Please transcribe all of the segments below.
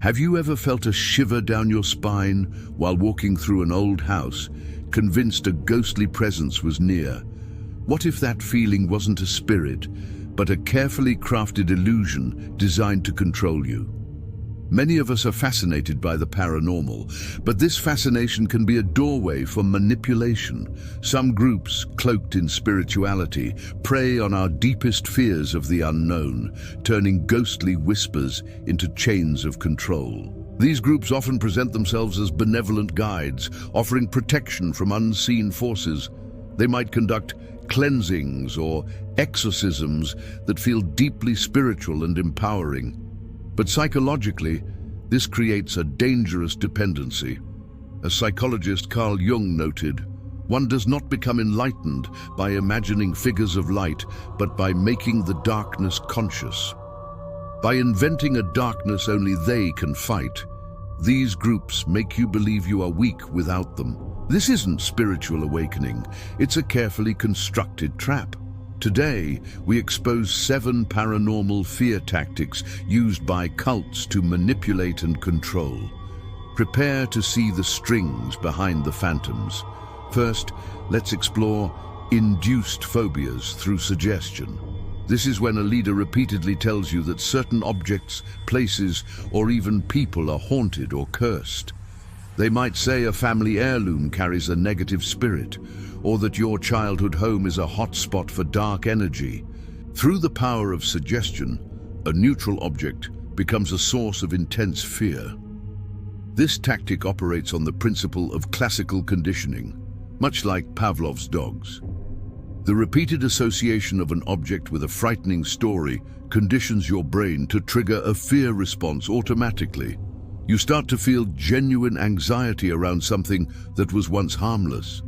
Have you ever felt a shiver down your spine while walking through an old house, convinced a ghostly presence was near? What if that feeling wasn't a spirit, but a carefully crafted illusion designed to control you? Many of us are fascinated by the paranormal, but this fascination can be a doorway for manipulation. Some groups, cloaked in spirituality, prey on our deepest fears of the unknown, turning ghostly whispers into chains of control. These groups often present themselves as benevolent guides, offering protection from unseen forces. They might conduct cleansings or exorcisms that feel deeply spiritual and empowering. But psychologically, this creates a dangerous dependency. As psychologist Carl Jung noted, one does not become enlightened by imagining figures of light, but by making the darkness conscious. By inventing a darkness only they can fight, these groups make you believe you are weak without them. This isn't spiritual awakening, it's a carefully constructed trap. Today, we expose 7 paranormal fear tactics used by cults to manipulate and control. Prepare to see the strings behind the phantoms. First, let's explore induced phobias through suggestion. This is when a leader repeatedly tells you that certain objects, places, or even people are haunted or cursed. They might say a family heirloom carries a negative spirit, or that your childhood home is a hotspot for dark energy. Through the power of suggestion, a neutral object becomes a source of intense fear. This tactic operates on the principle of classical conditioning, much like Pavlov's dogs. The repeated association of an object with a frightening story conditions your brain to trigger a fear response automatically. You start to feel genuine anxiety around something that was once harmless.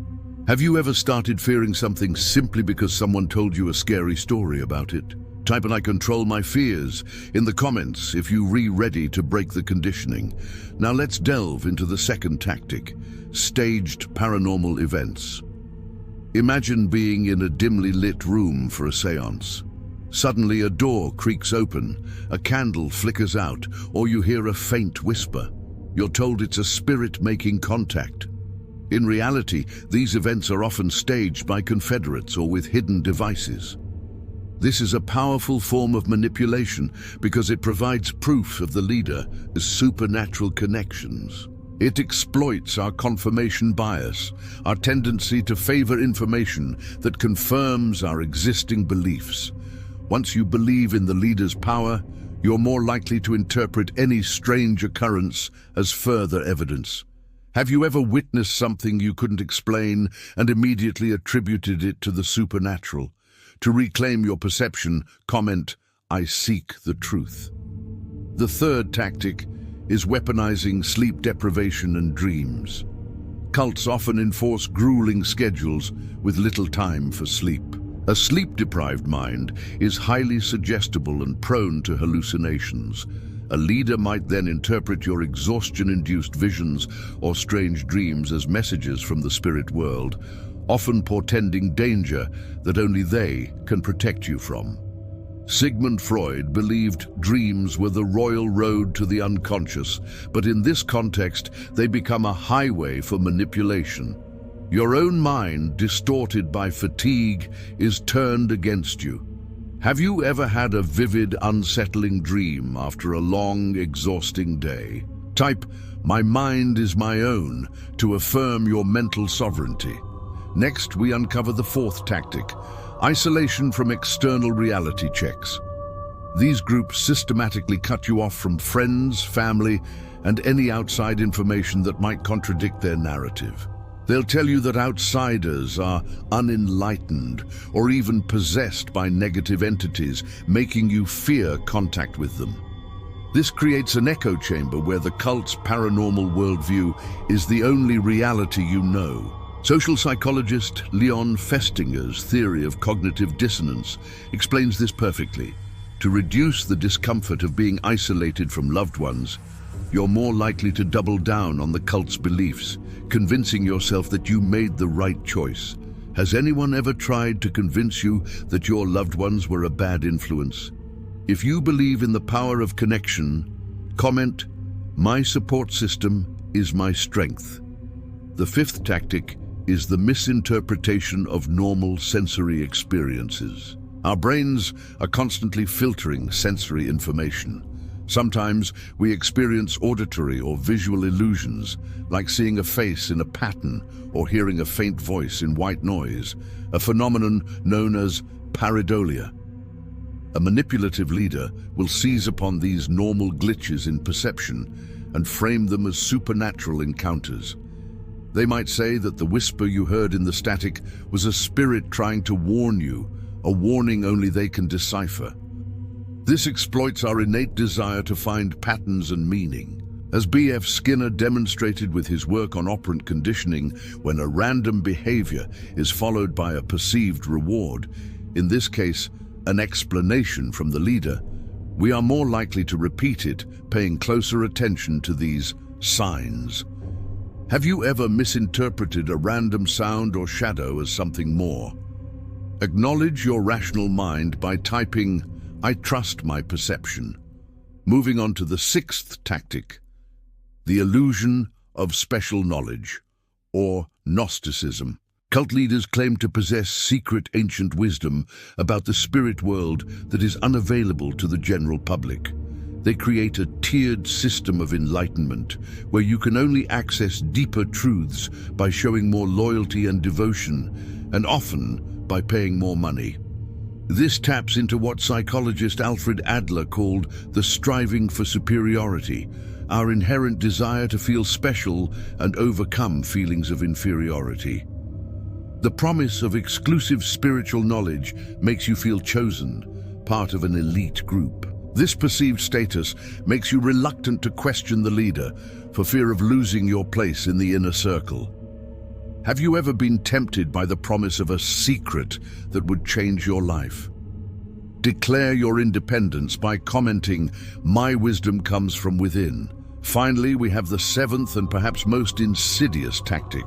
Have you ever started fearing something simply because someone told you a scary story about it? Type "I control my fears" in the comments if you're ready to break the conditioning. Now let's delve into the second tactic, staged paranormal events. Imagine being in a dimly lit room for a seance. Suddenly a door creaks open, a candle flickers out, or you hear a faint whisper. You're told it's a spirit making contact. In reality, these events are often staged by confederates or with hidden devices. This is a powerful form of manipulation because it provides proof of the leader's supernatural connections. It exploits our confirmation bias, our tendency to favor information that confirms our existing beliefs. Once you believe in the leader's power, you're more likely to interpret any strange occurrence as further evidence. Have you ever witnessed something you couldn't explain and immediately attributed it to the supernatural? To reclaim your perception, comment, "I seek the truth." The third tactic is weaponizing sleep deprivation and dreams. Cults often enforce grueling schedules with little time for sleep. A sleep-deprived mind is highly suggestible and prone to hallucinations. A leader might then interpret your exhaustion-induced visions or strange dreams as messages from the spirit world, often portending danger that only they can protect you from. Sigmund Freud believed dreams were the royal road to the unconscious, but in this context, they become a highway for manipulation. Your own mind, distorted by fatigue, is turned against you. Have you ever had a vivid, unsettling dream after a long, exhausting day? Type "My mind is my own" to affirm your mental sovereignty. Next, we uncover the fourth tactic, isolation from external reality checks. These groups systematically cut you off from friends, family, and any outside information that might contradict their narrative. They'll tell you that outsiders are unenlightened or even possessed by negative entities, making you fear contact with them. This creates an echo chamber where the cult's paranormal worldview is the only reality you know. Social psychologist Leon Festinger's theory of cognitive dissonance explains this perfectly. To reduce the discomfort of being isolated from loved ones, you're more likely to double down on the cult's beliefs, convincing yourself that you made the right choice. Has anyone ever tried to convince you that your loved ones were a bad influence? If you believe in the power of connection, comment, My support system is my strength. The fifth tactic is the misinterpretation of normal sensory experiences. Our brains are constantly filtering sensory information. Sometimes we experience auditory or visual illusions, like seeing a face in a pattern or hearing a faint voice in white noise, a phenomenon known as pareidolia. A manipulative leader will seize upon these normal glitches in perception and frame them as supernatural encounters. They might say that the whisper you heard in the static was a spirit trying to warn you, a warning only they can decipher. This exploits our innate desire to find patterns and meaning. As B.F. Skinner demonstrated with his work on operant conditioning, when a random behavior is followed by a perceived reward, in this case, an explanation from the leader, we are more likely to repeat it, paying closer attention to these signs. Have you ever misinterpreted a random sound or shadow as something more? Acknowledge your rational mind by typing, "I trust my perception." Moving on to the sixth tactic, the illusion of special knowledge, or Gnosticism. Cult leaders claim to possess secret ancient wisdom about the spirit world that is unavailable to the general public. They create a tiered system of enlightenment where you can only access deeper truths by showing more loyalty and devotion, and often by paying more money. This taps into what psychologist Alfred Adler called the striving for superiority, our inherent desire to feel special and overcome feelings of inferiority. The promise of exclusive spiritual knowledge makes you feel chosen, part of an elite group. This perceived status makes you reluctant to question the leader for fear of losing your place in the inner circle. Have you ever been tempted by the promise of a secret that would change your life? Declare your independence by commenting, "My wisdom comes from within." Finally, we have the seventh and perhaps most insidious tactic: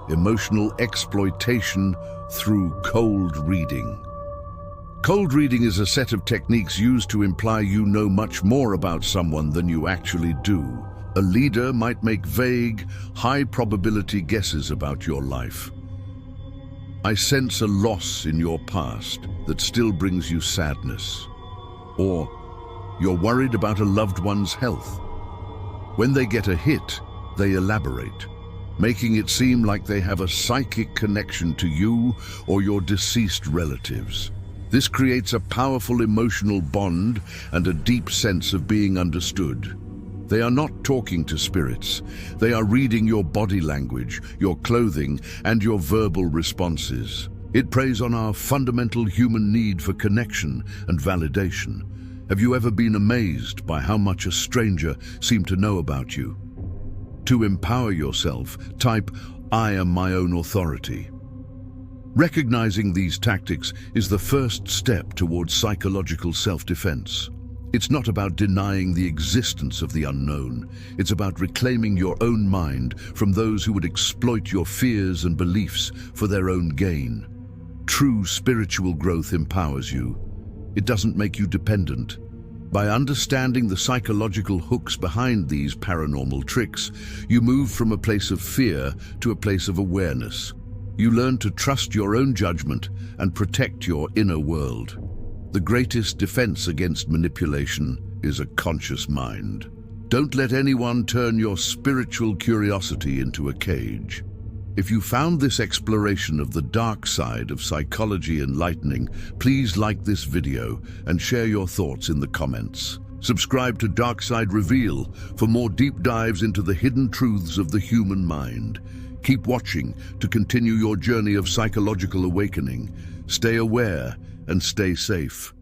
emotional exploitation through cold reading. Cold reading is a set of techniques used to imply you know much more about someone than you actually do. A leader might make vague, high-probability guesses about your life. "I sense a loss in your past that still brings you sadness." Or, "You're worried about a loved one's health." When they get a hit, they elaborate, making it seem like they have a psychic connection to you or your deceased relatives. This creates a powerful emotional bond and a deep sense of being understood. They are not talking to spirits. They are reading your body language, your clothing, and your verbal responses. It preys on our fundamental human need for connection and validation. Have you ever been amazed by how much a stranger seemed to know about you? To empower yourself, type, "I am my own authority." Recognizing these tactics is the first step towards psychological self-defense. It's not about denying the existence of the unknown. It's about reclaiming your own mind from those who would exploit your fears and beliefs for their own gain. True spiritual growth empowers you. It doesn't make you dependent. By understanding the psychological hooks behind these paranormal tricks, you move from a place of fear to a place of awareness. You learn to trust your own judgment and protect your inner world. The greatest defense against manipulation is a conscious mind. Don't let anyone turn your spiritual curiosity into a cage. If you found this exploration of the dark side of psychology enlightening, please like this video and share your thoughts in the comments. Subscribe to Dark Side Reveal for more deep dives into the hidden truths of the human mind. Keep watching to continue your journey of psychological awakening. Stay aware and stay safe.